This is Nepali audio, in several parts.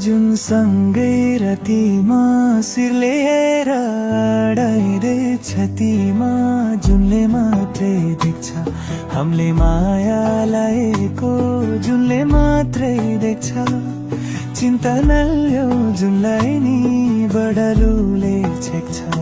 जुन सँगै रातिमा शिर लिएर अडाइदैछ तिमा जुनले मात्रै देख्छ हामीले माया लाएको जुनले मात्रै देख्छ चिन्ता नल्याउ जुनलाई नि बडालुले छेक्छ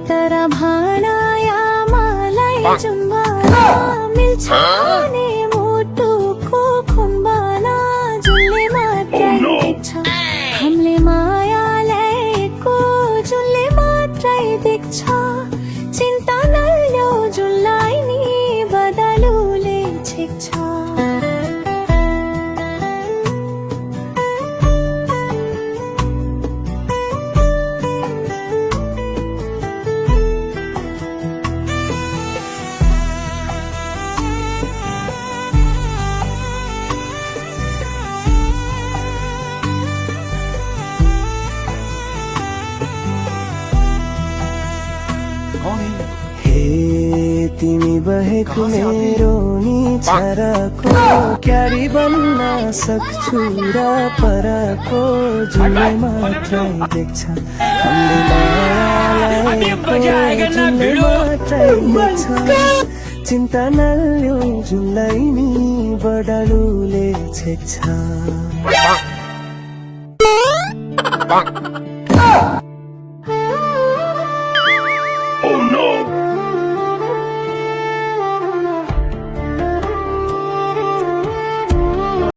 तर भाडाया मलाई जुम्बाला मिल्छ नि मुटुको खुम्बाला जुनले मात्रै देख्छ हामीले माया ल्याएको जुनले मात्रै देख्छ चिन्ता नल्याउ जुनलाई नि बदलुले छेक्छ हे तिमी बहेको मेरो नि छाराको क्यारी बन्न सक्छु र पराको जुनले मात्रै देख्छ हामीले मायालाई जुनले मात्रै देख्छ चिन्ता नल्याउ जुनलाई नि बडालुले छेक्छ